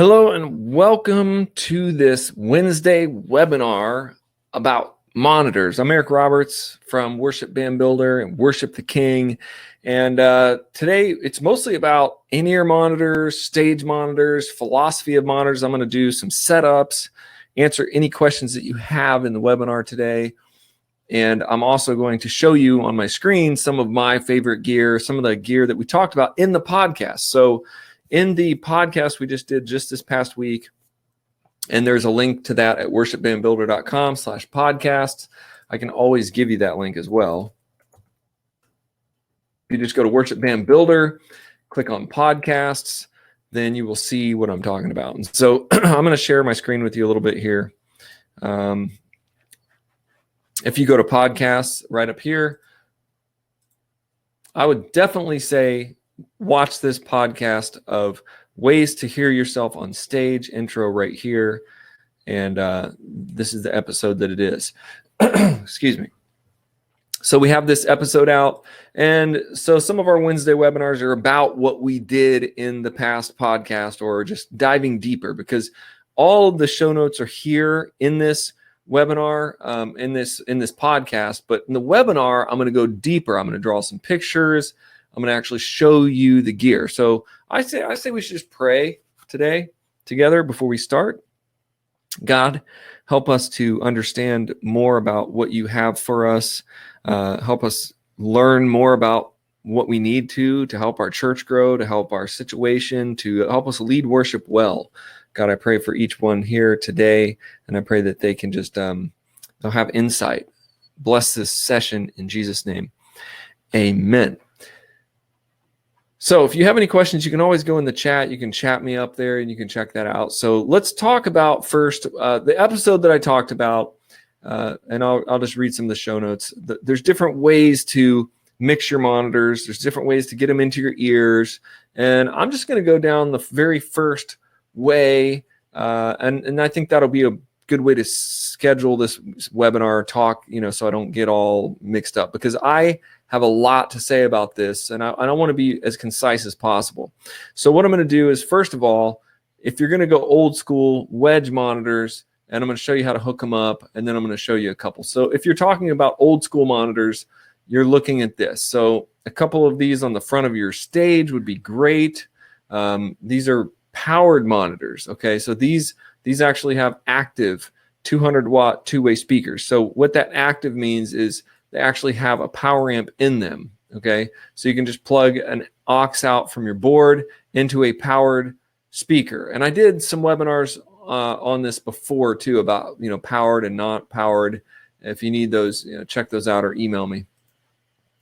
Hello and welcome to this Wednesday webinar about monitors. I'm Eric Roberts from Worship Band Builder and Worship the King. And today it's mostly about in-ear monitors, stage monitors, philosophy of monitors. I'm going to do some setups, answer any questions that you have in the webinar today. And I'm also going to show you on my screen some of my favorite gear, some of the gear that we talked about in the podcast. So in the podcast we just did just this past week, and there's a link to that at worshipbandbuilder.com/podcasts. I can always give you that link as well. You just go to Worship Band Builder, click on podcasts, then you will see what I'm talking about. And so I'm going to share my screen with you a little bit here. If you go to podcasts right up here, I would definitely say watch this podcast of ways to hear yourself on stage intro right here. And this is the episode that it is. Excuse me. So we have this episode out. And so some of our Wednesday webinars are about what we did in the past podcast, or just diving deeper, because all of the show notes are here in this webinar, in this podcast. But in the webinar, I'm going to go deeper. I'm going to draw some pictures. I'm going to actually show you the gear. So I say we should just pray today together before we start. God, help us to understand more about what you have for us. Help us learn more about what we need to help our church grow, to help our situation, to help us lead worship well. God, I pray for each one here today, and I pray that they can just they'll have insight. Bless this session in Jesus' name. Amen. So if you have any questions, you can always go in the chat. You can chat me up there and you can check that out. So let's talk about first the episode that I talked about, and I'll just read some of the show notes. There's different ways to mix your monitors. There's different ways to get them into your ears. And I'm just going to go down the very first way. And I think that'll be a good way to schedule this webinar talk, so I don't get all mixed up, because I have a lot to say about this, and I don't want to be as concise as possible. So what I'm going to do is, first of all, if you're going to go old school, wedge monitors, and I'm going to show you how to hook them up, and then I'm going to show you a couple. So if you're talking about old school monitors, you're looking at this. So a couple of these on the front of your stage would be great. These are powered monitors. Okay, so these actually have active 200-watt two-way speakers. So what that active means is they actually have a power amp in them. Okay, so you can just plug an aux out from your board into a powered speaker. And I did some webinars on this before too, about powered and not powered. If you need those, check those out or email me,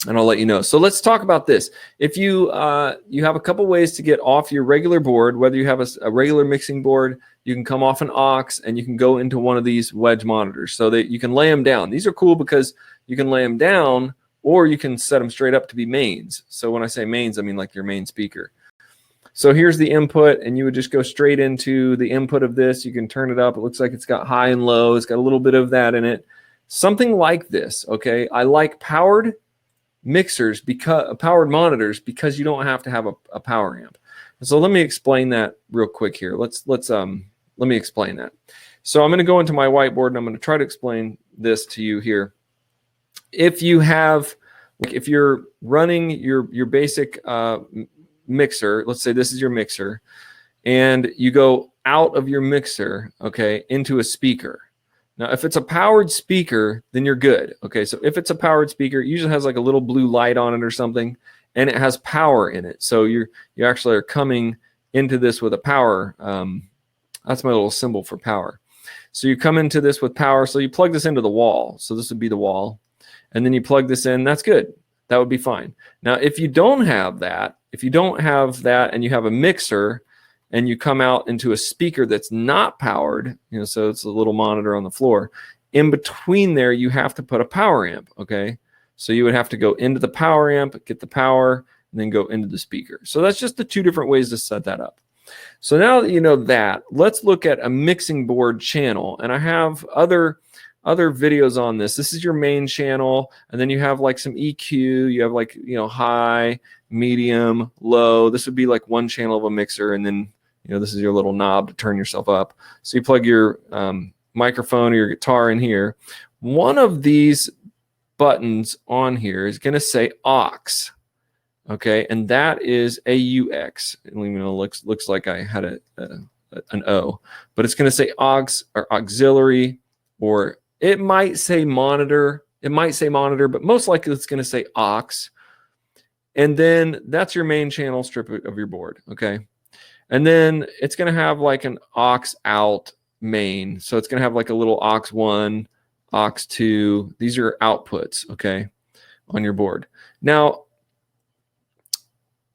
and I'll let you know. So let's talk about this. If you have a couple ways to get off your regular board, whether you have a regular mixing board, you can come off an aux and you can go into one of these wedge monitors, so that you can lay them down. These are cool because you can lay them down, or you can set them straight up to be mains. So when I say mains, I mean like your main speaker. So here's the input, and you would just go straight into the input of this. You can turn it up. It looks like it's got high and low. It's got a little bit of that in it. Something like this, okay? I like powered mixers, because powered monitors, because you don't have to have a power amp. So let me explain that real quick here. Let me explain that. So I'm going to go into my whiteboard, and I'm going to try to explain this to you here. If you're running your basic mixer, let's say this is your mixer, and you go out of your mixer, okay, into a speaker. Now, if it's a powered speaker, then you're good. Okay, so if it's a powered speaker, it usually has like a little blue light on it or something, and it has power in it. So you actually are coming into this with a power. That's my little symbol for power. So you come into this with power. So you plug this into the wall. So this would be the wall. And then you plug this in. That's good. That would be fine. Now, if you don't have that, and you have a mixer, and you come out into a speaker that's not powered, so it's a little monitor on the floor, in between there, you have to put a power amp, okay? So you would have to go into the power amp, get the power, and then go into the speaker. So that's just the two different ways to set that up. So now that you know that, let's look at a mixing board channel. And I have other videos on this. This is your main channel, and then you have like some EQ, you have high, medium, low. This would be like one channel of a mixer, and then This is your little knob to turn yourself up. So you plug your microphone or your guitar in here. One of these buttons on here is going to say aux. Okay, and that is AUX. Looks like I had an O, but it's going to say aux or auxiliary, or it might say monitor. It might say monitor, but most likely it's going to say aux. And then that's your main channel strip of your board. Okay, and then it's going to have like an aux out main. So it's going to have like a little aux 1, aux 2. These are outputs, okay, on your board. Now,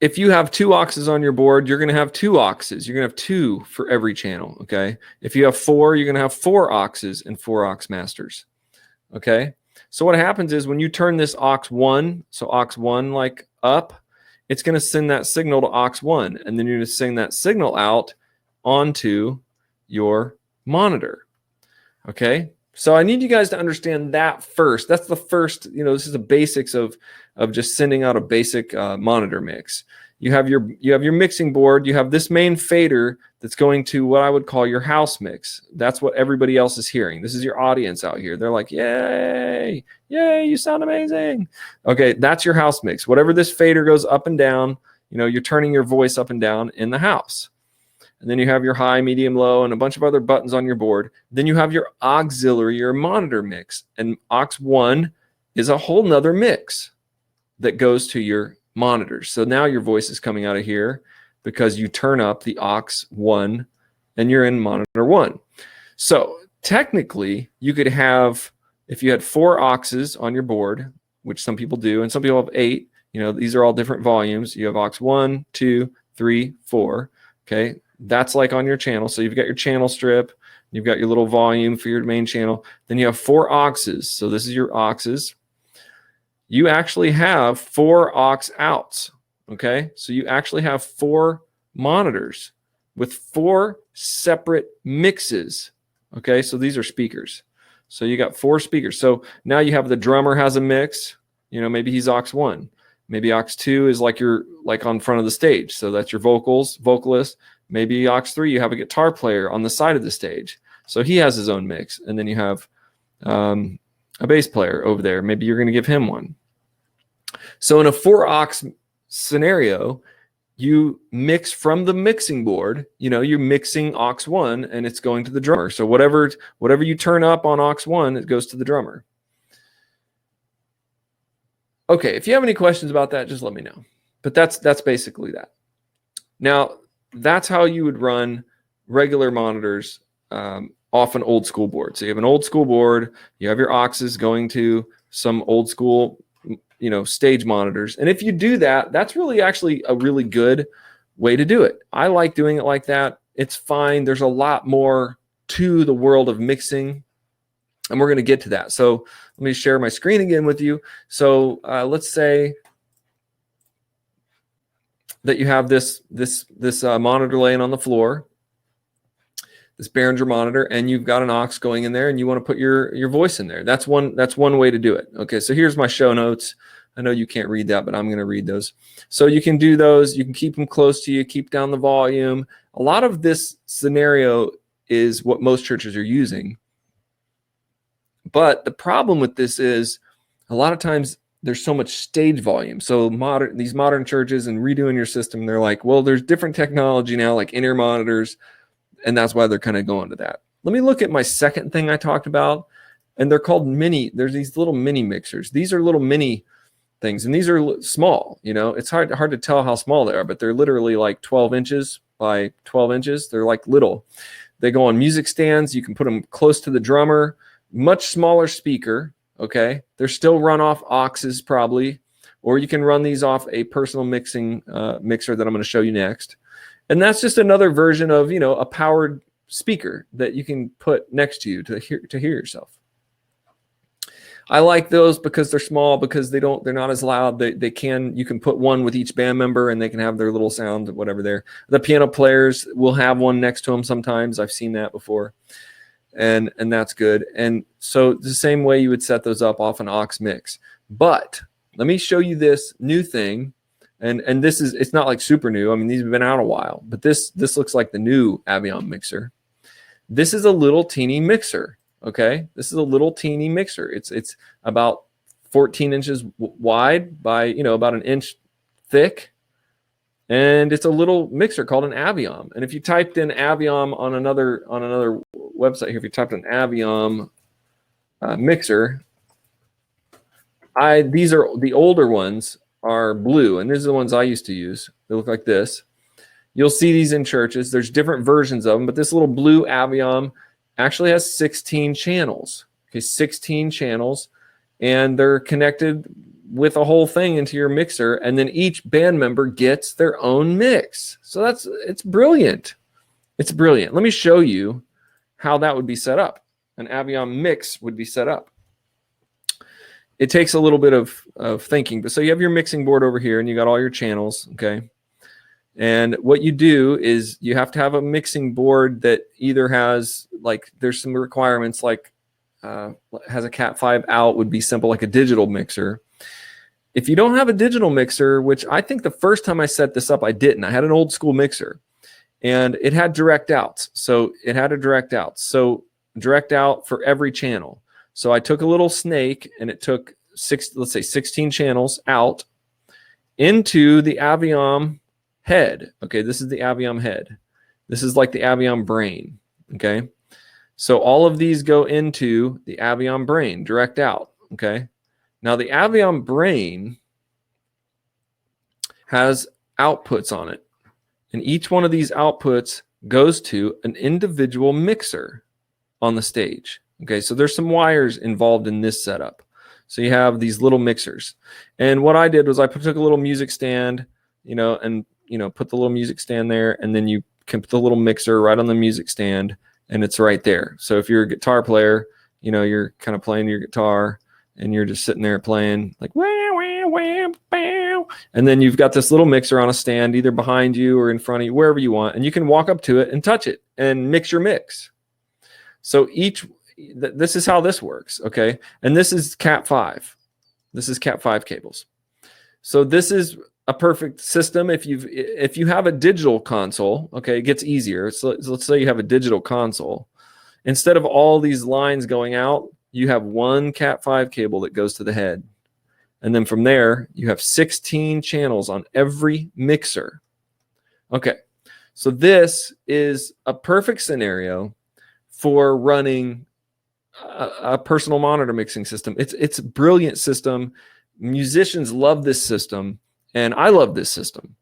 if you have 2 auxes on your board, you're going to have 2 auxes. You're going to have 2 for every channel, okay? If you have 4, you're going to have 4 auxes and 4 aux masters, okay? So what happens is when you turn this aux 1, so aux 1 like up, it's going to send that signal to aux 1, and then you're going to send that signal out onto your monitor, okay? So I need you guys to understand that first. That's the first, this is the basics of just sending out a basic monitor mix. You have your mixing board. You have this main fader that's going to what I would call your house mix. That's what everybody else is hearing. This is your audience out here. They're like, yay, yay, you sound amazing. Okay, that's your house mix. Whatever this fader goes up and down, you're turning your voice up and down in the house. And then you have your high, medium, low, and a bunch of other buttons on your board. Then you have your auxiliary or monitor mix. And aux 1 is a whole nother mix that goes to your monitors. So now your voice is coming out of here because you turn up the aux 1 and you're in monitor 1. So technically, you could have, if you had 4 auxes on your board, which some people do, and some people have 8, these are all different volumes. You have aux 1, 2, 3, 4, okay? That's like on your channel. So you've got your channel strip, you've got your little volume for your main channel. Then you have 4 auxes. So this is your auxes. You actually have 4 aux outs. Okay. So you actually have 4 monitors with 4 separate mixes. Okay. So these are speakers. So you got 4 speakers. So now you have the drummer has a mix. Maybe he's aux 1. Maybe aux 2 is like on front of the stage. So that's your vocalist. Maybe aux 3, you have a guitar player on the side of the stage. So he has his own mix. And then you have a bass player over there. Maybe you're going to give him one. So in a 4 aux scenario, you mix from the mixing board. You're mixing aux 1 and it's going to the drummer. So whatever you turn up on aux 1, it goes to the drummer. Okay, if you have any questions about that, just let me know. But that's basically that. Now, that's how you would run regular monitors off an old school board. So you have an old school board, you have your auxes going to some old school, stage monitors. And if you do that, that's really actually a really good way to do it. I like doing it like that. It's fine. There's a lot more to the world of mixing, and we're going to get to that. So let me share my screen again with you. So let's say that you have this monitor laying on the floor, this Behringer monitor, and you've got an aux going in there, and you want to put your voice in there. That's one way to do it. Okay, so here's my show notes. I know you can't read that, but I'm going to read those. So you can do those. You can keep them close to you, keep down the volume. A lot of this scenario is what most churches are using. But the problem with this is a lot of times there's so much stage volume. So these modern churches and redoing your system, they're like, well, there's different technology now, like in-ear monitors, and that's why they're kind of going to that. Let me look at my second thing I talked about, and they're called mini. There's these little mini mixers. These are little mini things, and these are small. It's hard to tell how small they are, but they're literally like 12 inches by 12 inches. They're like little. They go on music stands. You can put them close to the drummer. Much smaller speaker. Okay, they're still run off auxes probably, or you can run these off a personal mixing mixer that I'm going to show you next. And that's just another version of a powered speaker that you can put next to you to hear yourself. I like those because they're small, because they're not as loud. You can put one with each band member and they can have their little sound, whatever there. The piano players will have one next to them sometimes. I've seen that before. And that's good. And so the same way you would set those up off an aux mix. But let me show you this new thing, And this is, it's not like super new. I mean, these have been out a while, but this looks like the new Aviom mixer. This is a little teeny mixer. Okay, this is a little teeny mixer. It's about 14 inches wide by, you know, about an inch thick, and it's a little mixer called an Aviom. And if you typed in Aviom on another website here, if you typed in Aviom mixer, these are the older ones are blue, and these are the ones I used to use. They look like this. You'll see these in churches. There's different versions of them, but this little blue Aviom actually has 16 channels. Okay, 16 channels, and they're connected with a whole thing into your mixer, and then each band member gets their own mix. So it's brilliant. It's brilliant. Let me show you how that would be set up. An Aviom mix would be set up. It takes a little bit of thinking, but so you have your mixing board over here, and you got all your channels, okay? And what you do is you have to have a mixing board that either has, like, there's some requirements, like has a Cat 5 out, would be simple, like a digital mixer. If you don't have a digital mixer, which I think the first time I set this up, I didn't. I had an old school mixer, and it had direct outs. So it had a direct out. So direct out for every channel. So I took a little snake, and it took let's say 16 channels out into the Aviom head. Okay, this is the Aviom head. This is like the Aviom brain. Okay, so all of these go into the Aviom brain, direct out. Okay, now the Aviom brain has outputs on it, and each one of these outputs goes to an individual mixer on the stage. Okay, so there's some wires involved in this setup. So you have these little mixers. And what I did was I took a little music stand, you know, and, you know, put the little music stand there, and then you can put the little mixer right on the music stand, and it's right there. So if you're a guitar player, you know, you're kind of playing your guitar, and you're just sitting there playing like, wah, wah, wah, bow. And then you've got this little mixer on a stand, either behind you or in front of you, wherever you want, and you can walk up to it and touch it and mix your mix. So this is how this works, okay? And this is Cat 5. This is Cat 5 cables. So this is a perfect system. If you have a digital console, okay, it gets easier. So let's say you have a digital console. Instead of all these lines going out, you have one Cat 5 cable that goes to the head. And then from there, you have 16 channels on every mixer. Okay, so this is a perfect scenario for running a personal monitor mixing system. It's a brilliant system. Musicians love this system, and I love this system.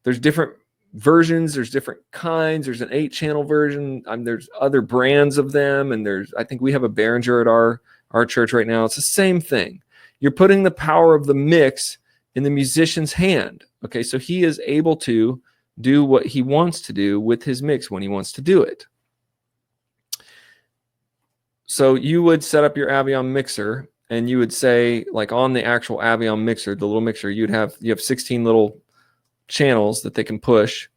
There's different versions, there's different kinds. There's an 8-channel version. There's other brands of them, and I think we have a Behringer at our church right now. It's the same thing. You're putting the power of the mix in the musician's hand. Okay, so he is able to do what he wants to do with his mix when he wants to do it. So you would set up your Aviom mixer, and you would say, like, on the actual Aviom mixer, the little mixer, you have 16 little channels that they can push,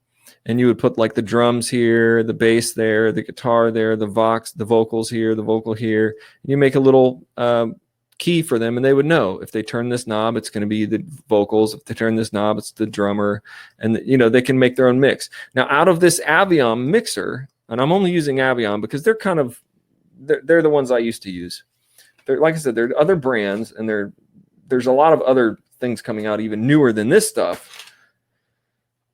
and you would put like the drums here, the bass there, the guitar there, the vocals here, the vocal here. You make a little key for them, and they would know if they turn this knob, it's going to be the vocals. If they turn this knob, it's the drummer, and you know, they can make their own mix. Now, out of this Aviom mixer, and I'm only using Aviom because they're the ones I used to use. Like I said, there are other brands, and there's a lot of other things coming out even newer than this stuff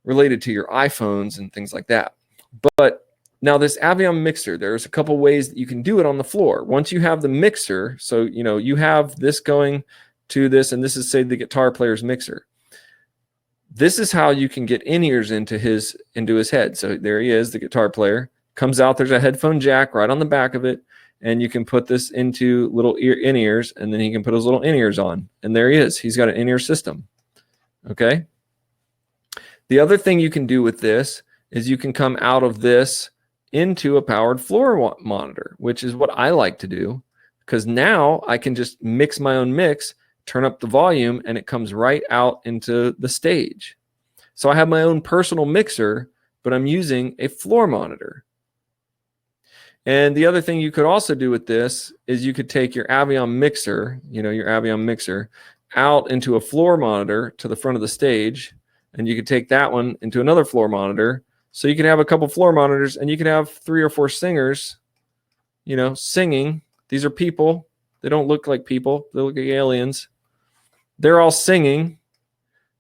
related to your iPhones and things like that. But now this Aviom mixer, there's a couple ways that you can do it on the floor. Once you have the mixer, so you know you have this going to this, and this is, say, the guitar player's mixer. This is how you can get in-ears into his head. So there he is, the guitar player. Comes out, there's a headphone jack right on the back of it, and you can put this into little in-ears, and then he can put his little in-ears on, and there he is. He's got an in-ear system. Okay. The other thing you can do with this is you can come out of this into a powered floor monitor, which is what I like to do, because now I can just mix my own mix, turn up the volume, and it comes right out into the stage. So I have my own personal mixer, but I'm using a floor monitor. And the other thing you could also do with this is you could take your Aviom mixer, you know, your Aviom mixer, out into a floor monitor to the front of the stage, and you could take that one into another floor monitor. So you can have a couple floor monitors, and you can have 3 or 4 singers, singing. These are people. They don't look like people. They look like aliens. They're all singing,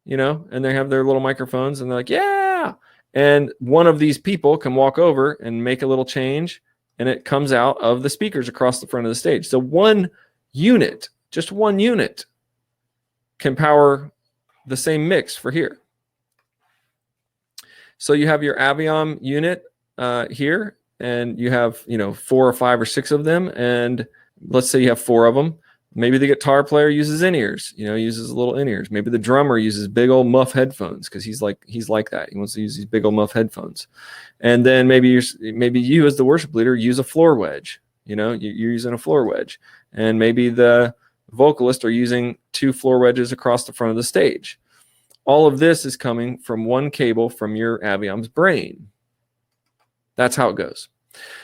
and they have their little microphones, and they're like, yeah. And one of these people can walk over and make a little change, and it comes out of the speakers across the front of the stage. So just one unit can power the same mix for here. So you have your Aviom unit here, and you have 4 or 5 or 6 of them, and let's say you have 4 of them. Maybe the guitar player uses in-ears, uses little in-ears. Maybe the drummer uses big old muff headphones because he's like that. He wants to use these big old muff headphones. And then maybe you as the worship leader use a floor wedge. You're using a floor wedge, and maybe the vocalists are using 2 floor wedges across the front of the stage. All of this is coming from one cable from your Aviom's brain. That's how it goes.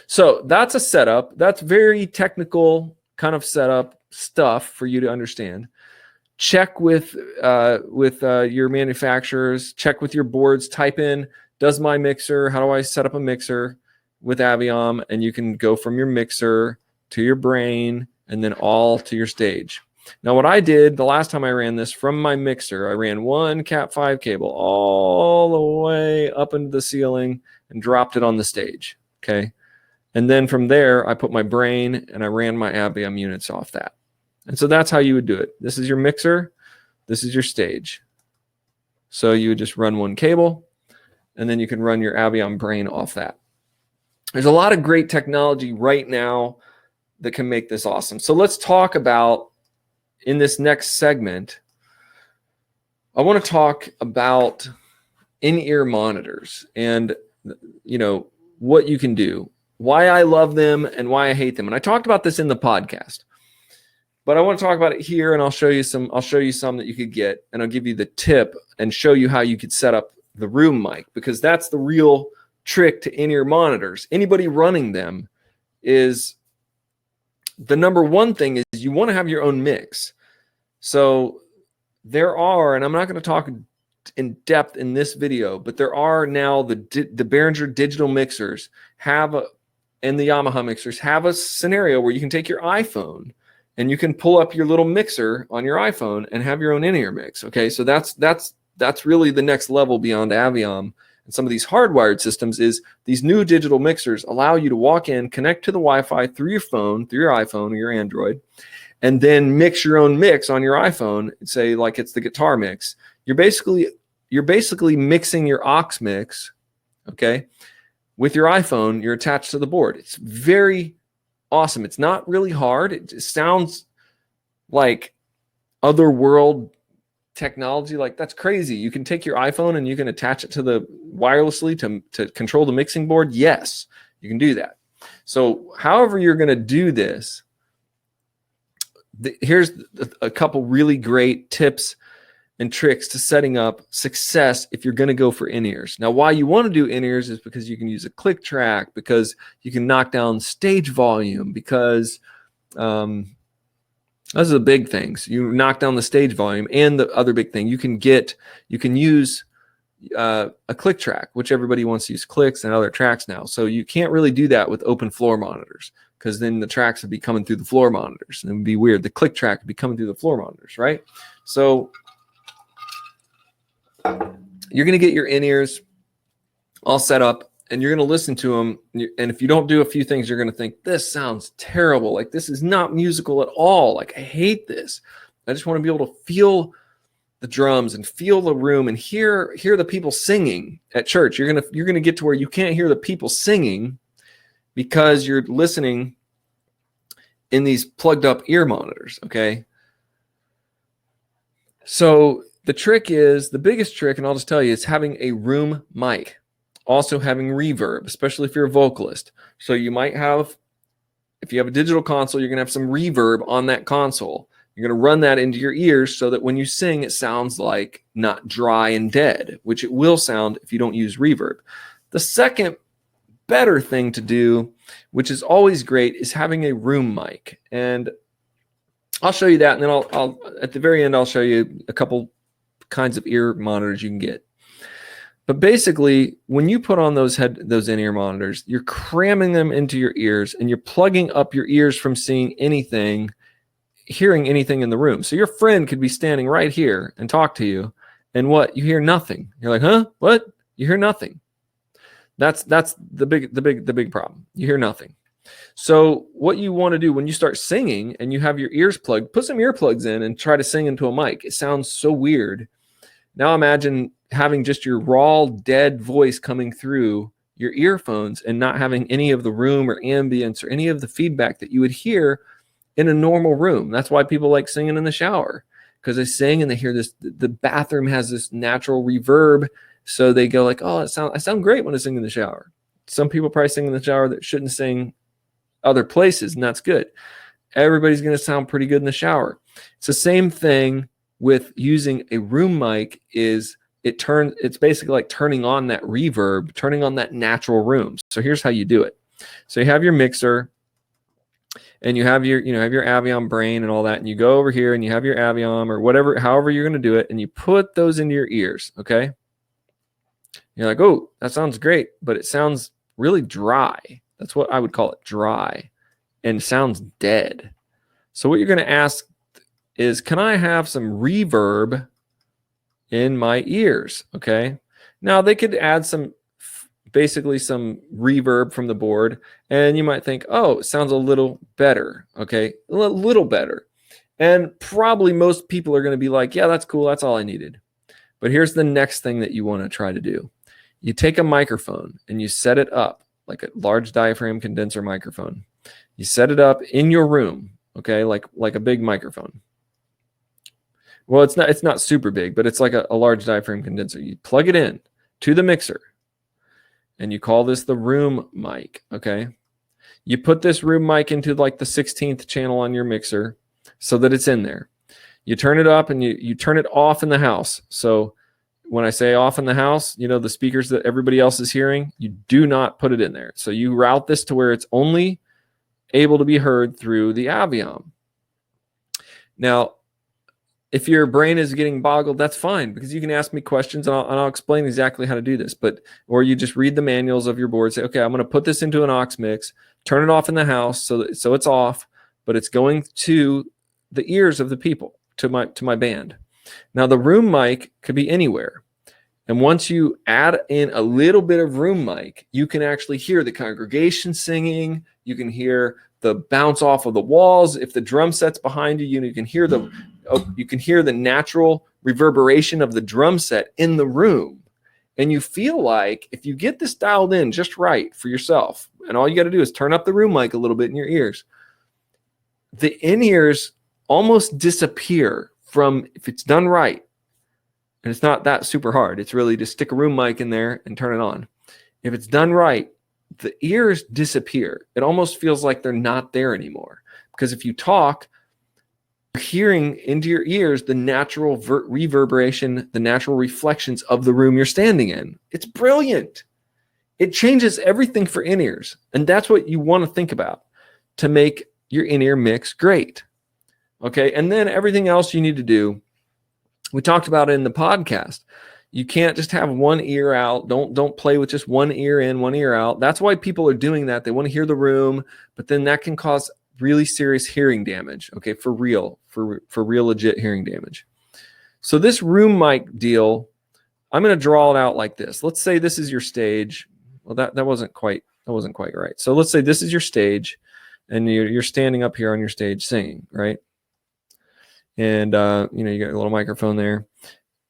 So that's a setup. That's very technical kind of setup stuff for you to understand. Check with your manufacturers. Check with your boards. Type in, does my mixer, how do I set up a mixer with Aviom? And you can go from your mixer to your brain and then all to your stage. Now, what I did the last time I ran this from my mixer, I ran one Cat5 cable all the way up into the ceiling and dropped it on the stage. Okay. And then from there, I put my brain and I ran my Aviom units off that. And so that's how you would do it. This is your mixer. This is your stage. So you would just run one cable, and then you can run your Aviom brain off that. There's a lot of great technology right now that can make this awesome. So let's talk about, in this next segment, I want to talk about in-ear monitors and, what you can do, why I love them and why I hate them. And I talked about this in the podcast, but I want to talk about it here, and I'll show you some that you could get, and I'll give you the tip and show you how you could set up the room mic, because that's the real trick to in-ear monitors. Anybody running them is the number one thing is you want to have your own mix. So there are, and I'm not going to talk in depth in this video, but there are now the Behringer digital mixers and the Yamaha mixers have a scenario where you can take your iPhone and you can pull up your little mixer on your iPhone and have your own in-ear mix. Okay, so that's really the next level beyond Aviom. And some of these hardwired systems is these new digital mixers allow you to walk in, connect to the Wi-Fi through your phone, through your iPhone or your Android, and then mix your own mix on your iPhone. Say like it's the guitar mix. You're basically mixing your aux mix, okay, with your iPhone. You're attached to the board. It's very awesome. It's not really hard. It sounds like otherworld technology. Like, that's crazy. You can take your iPhone and you can attach it to the wirelessly to control the mixing board. Yes, you can do that. So however you're going to do this, here's a couple really great tips and tricks to setting up success if you're going to go for in-ears. Now, why you want to do in-ears is because you can use a click track, because you can knock down stage volume, because those are the big things. You knock down the stage volume, and the other big thing, you can use a click track, which everybody wants to use clicks and other tracks now. So you can't really do that with open floor monitors, because then the tracks would be coming through the floor monitors, and it would be weird. The click track would be coming through the floor monitors, right? So you're going to get your in-ears all set up, and you're going to listen to them. And if you don't do a few things, you're going to think, this sounds terrible. Like, this is not musical at all. Like, I hate this. I just want to be able to feel the drums and feel the room and hear the people singing at church. You're going to get to where you can't hear the people singing because you're listening in these plugged up ear monitors. Okay. So the biggest trick, and I'll just tell you, is having a room mic. Also having reverb, especially if you're a vocalist. So you might have, if you have a digital console, you're going to have some reverb on that console. You're going to run that into your ears so that when you sing, it sounds like not dry and dead, which it will sound if you don't use reverb. The second better thing to do, which is always great, is having a room mic. And I'll show you that, and then I'll at the very end, I'll show you a couple kinds of ear monitors you can get. But basically, when you put on those in-ear monitors, you're cramming them into your ears and you're plugging up your ears from seeing anything, hearing anything in the room. So your friend could be standing right here and talk to you, and what? You hear nothing. You're like, huh? What? You hear nothing. That's the big problem. You hear nothing. So what you want to do when you start singing and you have your ears plugged, put some earplugs in and try to sing into a mic. It sounds so weird. Now imagine having just your raw, dead voice coming through your earphones and not having any of the room or ambience or any of the feedback that you would hear in a normal room. That's why people like singing in the shower, because they sing and they hear this. The bathroom has this natural reverb, so they go like, "Oh, I sound great when I sing in the shower." Some people probably sing in the shower that shouldn't sing other places, and that's good. Everybody's going to sound pretty good in the shower. It's the same thing with using a room mic. It's basically like turning on that reverb, turning on that natural room. So here's how you do it. So you have your mixer and you have your Aviom brain and all that, and you go over here and you have your Aviom or whatever, however you're going to do it, and you put those into your ears. Okay. You're like, oh, that sounds great, but it sounds really dry. That's what I would call it, dry, and sounds dead. So what you're going to ask is, can I have some reverb in my ears? Okay. Now they could add basically some reverb from the board, and you might think, oh, it sounds a little better. Okay. A little better. And probably most people are going to be like, yeah, that's cool. That's all I needed. But here's the next thing that you want to try to do. You take a microphone and you set it up like a large diaphragm condenser microphone. You set it up in your room, okay, like a big microphone. Well, it's not super big, but it's like a large diaphragm condenser. You plug it in to the mixer, and you call this the room mic, okay? You put this room mic into like the 16th channel on your mixer so that it's in there. You turn it up and you turn it off in the house. So when I say off in the house, the speakers that everybody else is hearing, you do not put it in there. So you route this to where it's only able to be heard through the Aviom. Now, if your brain is getting boggled, that's fine, because you can ask me questions and I'll explain exactly how to do this. Or you just read the manuals of your board, say, okay, I'm going to put this into an aux mix, turn it off in the house so it's off, but it's going to the ears of the people, to my band. Now, the room mic could be anywhere. And once you add in a little bit of room mic, you can actually hear the congregation singing. You can hear the bounce off of the walls. If the drum set's behind you, you can hear the natural reverberation of the drum set in the room. And you feel like if you get this dialed in just right for yourself, and all you got to do is turn up the room mic a little bit in your ears, the in-ears almost disappear from, if it's done right. And it's not that super hard. It's really just stick a room mic in there and turn it on. If it's done right, the ears disappear. It almost feels like they're not there anymore. Because if you talk, you're hearing into your ears the natural reverberation, the natural reflections of the room you're standing in. It's brilliant. It changes everything for in-ears. And that's what you want to think about to make your in-ear mix great. Okay, and then everything else you need to do, we talked about it in the podcast. You can't just have one ear out. Don't play with just one ear in, one ear out. That's why people are doing that. They want to hear the room, but then that can cause really serious hearing damage. Okay, for real legit hearing damage. So this room mic deal, I'm going to draw it out like this. Let's say this is your stage. Well, that wasn't quite right. So let's say this is your stage, and you're standing up here on your stage singing, right? And you got a little microphone there,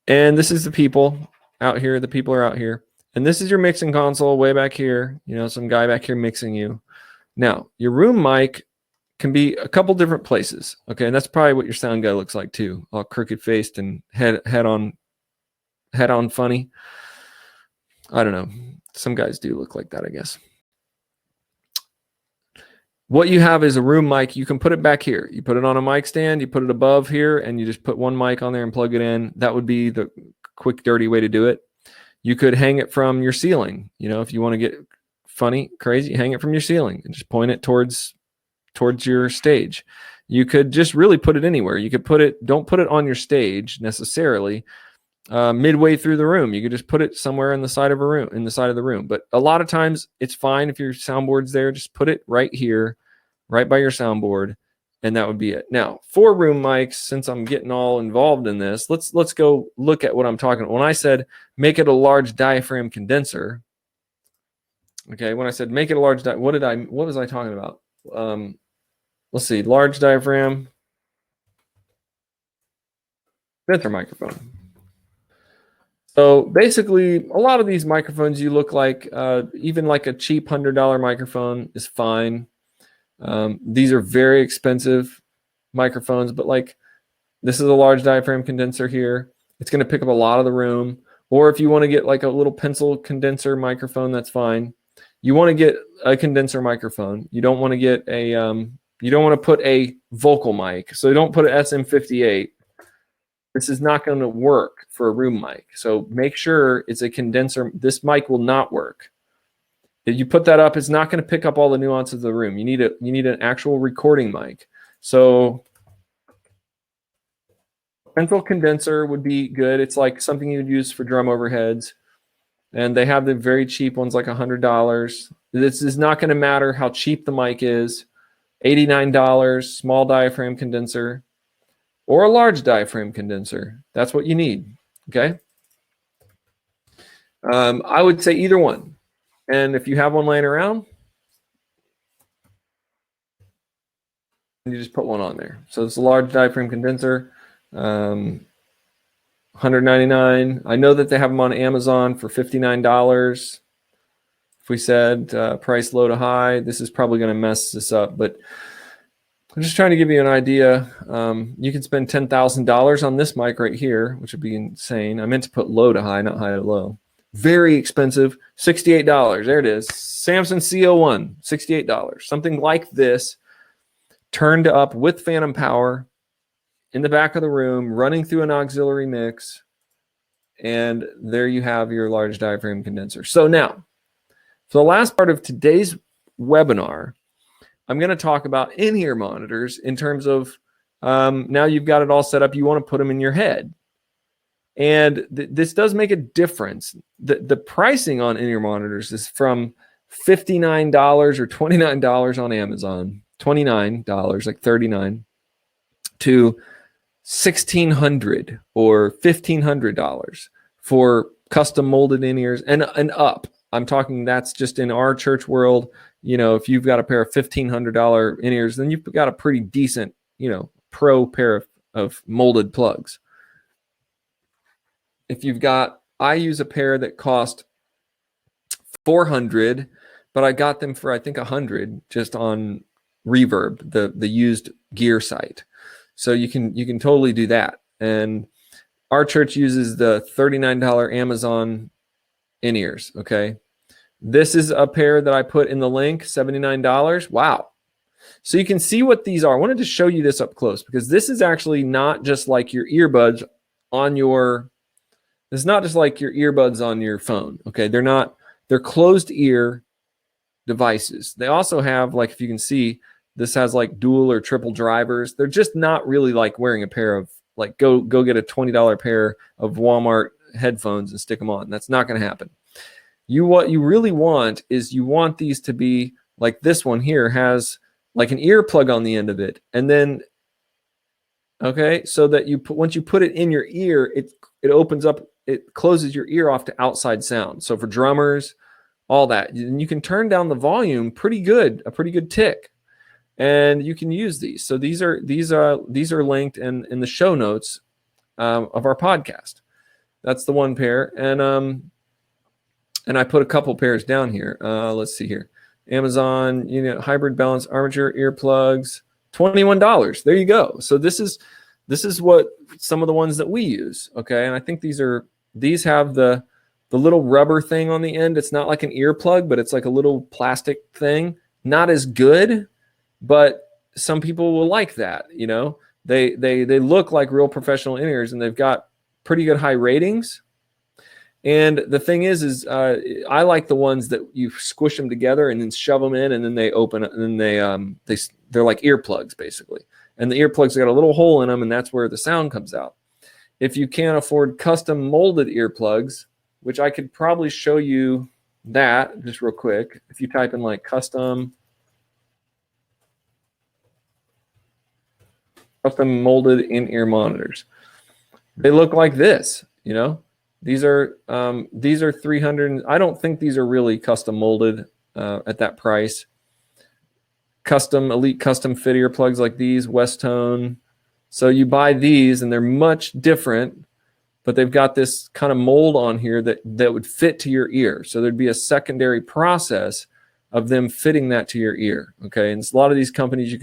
and this is the people out here. The people are out here, and this is your mixing console way back here. Some guy back here mixing you. Now, your room mic can be a couple different places. Okay, and that's probably what your sound guy looks like too, all crooked faced and head on funny. I don't know. Some guys do look like that, I guess. What you have is a room mic. You can put it back here. You put it on a mic stand, you put it above here, and you just put one mic on there and plug it in. That would be the quick, dirty way to do it. You could hang it from your ceiling. If you want to get funny, crazy, hang it from your ceiling and just point it towards your stage. You could just really put it anywhere. You could don't put it on your stage necessarily. midway through the room. You could just put it somewhere in the side of the room. But a lot of times it's fine if your soundboard's there. Just put it right here, right by your soundboard, and that would be it. Now, for room mics, since I'm getting all involved in this, let's go look at what I'm talking about. When I said make it a large diaphragm condenser, okay, when I said make it a large what was I talking about? Let's see, large diaphragm condenser microphone. So basically, a lot of these microphones you look like, even like a cheap $100 microphone is fine. These are very expensive microphones, but like this is a large diaphragm condenser here. It's going to pick up a lot of the room. Or if you want to get like a little pencil condenser microphone, that's fine. You want to get a condenser microphone. You don't want to get a, you don't want to put a vocal mic. So don't put an SM58. This is not going to work for a room mic. So make sure it's a condenser. This mic will not work. If you put that up, it's not going to pick up all the nuances of the room. You need an actual recording mic. So pencil condenser would be good. It's like something you'd use for drum overheads. And they have the very cheap ones, like $100. This is not going to matter how cheap the mic is. $89, small diaphragm condenser, or a large diaphragm condenser. That's what you need, okay? I would say either one. And if you have one laying around, you just put one on there. So it's a large diaphragm condenser, $199. I know that they have them on Amazon for $59. If we said price low to high, this is probably going to mess this up, but I'm just trying to give you an idea. You can spend $10,000 on this mic right here, which would be insane. I meant to put low to high, not high to low. Very expensive, $68. There it is. Samson CO1, $68. Something like this, turned up with phantom power in the back of the room, running through an auxiliary mix, and there you have your large diaphragm condenser. So now, for the last part of today's webinar, I'm going to talk about in-ear monitors in terms of now you've got it all set up, you want to put them in your head. And this does make a difference. The pricing on in-ear monitors is from $59 or $29 on Amazon, $29, like $39, to $1,600 or $1,500 for custom molded in-ears and up. I'm talking that's just in our church world. You know, if you've got a pair of $1,500 in-ears, then you've got a pretty decent, you know, pro pair of molded plugs. If you've got, I use a pair that cost $400, but I got them for I think $100 just on Reverb, the used gear site. So you can totally do that. And our church uses the $39 Amazon in-ears. Okay, this is a pair that I put in the link, $79. Wow. So you can see what these are. I wanted to show you this up close because this is actually not just like your earbuds on your. It's not just like your earbuds on your phone. Okay, they're closed ear devices. They also have, like, if you can see, this has like dual or triple drivers. They're just not really like wearing a pair of, like, go get a $20 pair of Walmart headphones and stick them on. That's not going to happen. What you really want is you want these to be like this one here has like an earplug on the end of it, and then okay, so that once you put it in your ear, it opens up. It closes your ear off to outside sound. So for drummers, all that, and you can turn down the volume pretty good, a pretty good tick, and you can use these. So these are linked in the show notes of our podcast. That's the one pair, and I put a couple pairs down here. Let's see here, Amazon, hybrid balance armature earplugs, $21. There you go. So this is what some of the ones that we use. Okay, and I think these have the little rubber thing on the end. It's not like an earplug, but it's like a little plastic thing. Not as good, but some people will like that. They look like real professional in-ears, and they've got pretty good high ratings. And the thing is I like the ones that you squish them together and then shove them in, and then they open, and then they're like earplugs basically. And the earplugs got a little hole in them, and that's where the sound comes out. if you can't afford custom molded earplugs, which I could probably show you that just real quick. If you type in like custom molded in-ear monitors, they look like this, you know. These are 300. I don't think these are really custom molded at that price. Elite custom fit earplugs like these, Westone. So you buy these and they're much different, but they've got this kind of mold on here that would fit to your ear. So there'd be a secondary process of them fitting that to your ear. Okay. And a lot of these companies,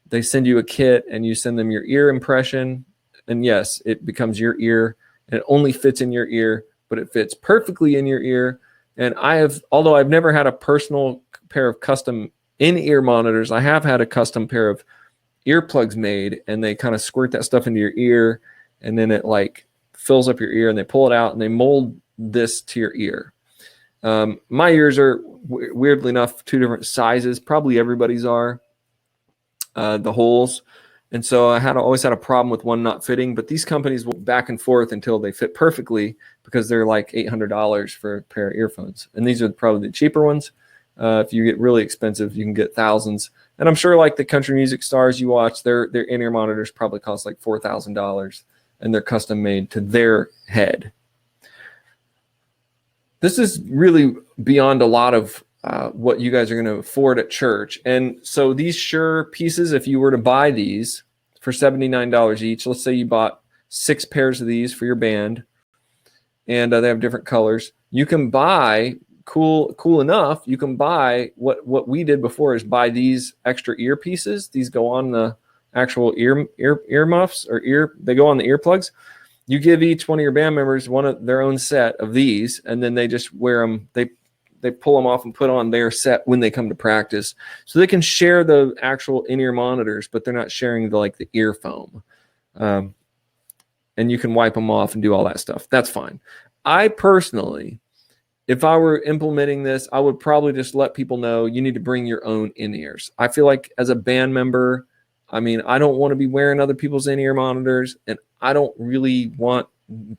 they send you a kit and you send them your ear impression. And yes, it becomes your ear and it only fits in your ear, but it fits perfectly in your ear. And although I've never had a personal pair of custom in-ear monitors, I have had a custom pair of earplugs made, and they kind of squirt that stuff into your ear, and then it like fills up your ear, and they pull it out and they mold this to your ear. My ears are weirdly enough 2 different sizes. Probably everybody's are, the holes. And so I always had a problem with one not fitting, but these companies will back and forth until they fit perfectly, because they're like $800 for a pair of earphones. And these are probably the cheaper ones. If you get really expensive, you can get thousands. And I'm sure like the country music stars you watch, their in-ear monitors probably cost like $4,000, and they're custom made to their head. This is really beyond a lot of what you guys are going to afford at church. And so these Shure pieces, if you were to buy these for $79 each, let's say you bought 6 pairs of these for your band, and they have different colors, you can buy cool enough, you can buy what we did before is buy these extra ear pieces. These go on the actual ear muffs, or they go on the earplugs. You give each one of your band members one of their own set of these, and then they just wear them. They pull them off and put on their set when they come to practice, so they can share the actual in-ear monitors, but they're not sharing the ear foam. And you can wipe them off and do all that stuff. That's fine. I personally, if I were implementing this, I would probably just let people know you need to bring your own in-ears. I feel like as a band member, I don't want to be wearing other people's in-ear monitors, and I don't really want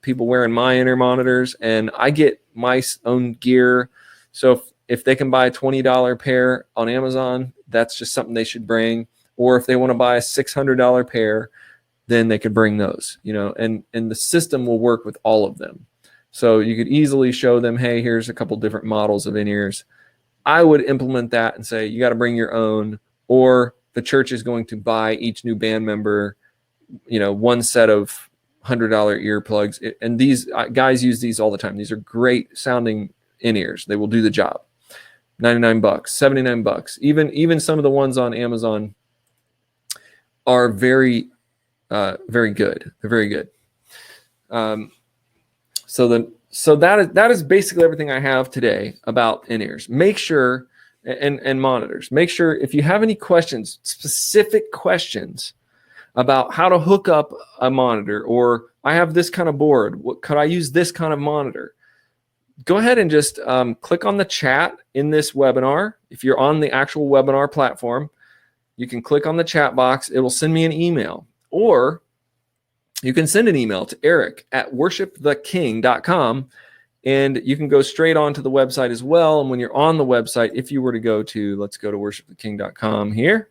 people wearing my in-ear monitors, and I get my own gear. So if they can buy a $20 pair on Amazon, that's just something they should bring. Or if they want to buy a $600 pair, then they could bring those, and the system will work with all of them. So you could easily show them, hey, here's a couple different models of in-ears. I would implement that and say, you got to bring your own, or the church is going to buy each new band member, one set of $100 earplugs. And these guys use these all the time. These are great sounding in-ears. They will do the job. $99, $79. Even some of the ones on Amazon are very, very good. They're very good. So that is basically everything I have today about in-ears. Make sure, and monitors, make sure if you have any questions, specific questions about how to hook up a monitor, or I have this kind of board, could I use this kind of monitor? Go ahead and just click on the chat in this webinar. If you're on the actual webinar platform, you can click on the chat box. It will send me an email, or you can send an email to eric@worshiptheking.com, and you can go straight onto the website as well. And when you're on the website, if you were to let's go to worshiptheking.com here,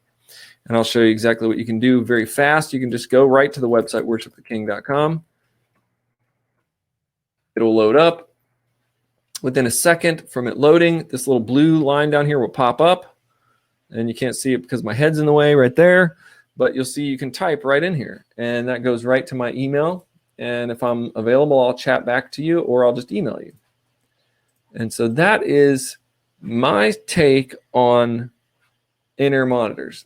and I'll show you exactly what you can do very fast. You can just go right to the website, worshiptheking.com. It'll load up. Within a second from it loading, this little blue line down here will pop up, and you can't see it because my head's in the way right there. But you'll see you can type right in here, and that goes right to my email. And if I'm available, I'll chat back to you, or I'll just email you. And so that is my take on in-ear monitors.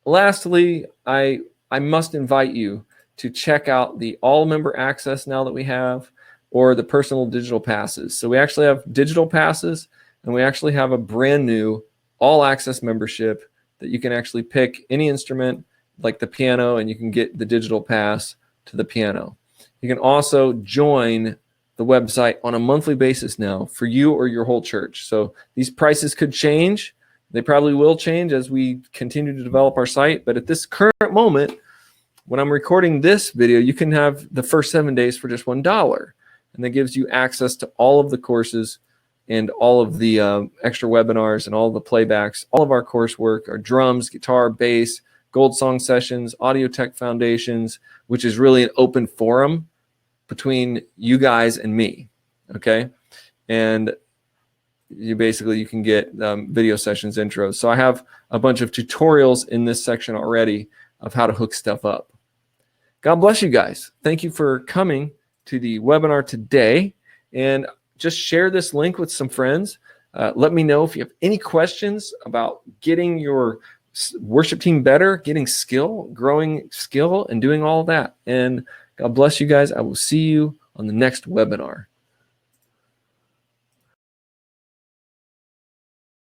Lastly, I must invite you to check out the all-member access now that we have, or the personal digital passes. So we actually have digital passes, and we actually have a brand new all-access membership that you can actually pick any instrument like the piano, and you can get the digital pass to the piano. You can also join the website on a monthly basis now for you or your whole church. So these prices could change. They probably will change as we continue to develop our site. But at this current moment, when I'm recording this video, you can have the first 7 days for just $1. And that gives you access to all of the courses and all of the extra webinars and all the playbacks, all of our coursework, our drums, guitar, bass, gold song sessions, audio tech foundations, which is really an open forum between you guys and me, okay? And you can get video sessions intros. So I have a bunch of tutorials in this section already of how to hook stuff up. God bless you guys. Thank you for coming to the webinar today, and just share this link with some friends. Let me know if you have any questions about getting your worship team better, getting skill, growing skill, and doing all that. And God bless you guys. I will see you on the next webinar.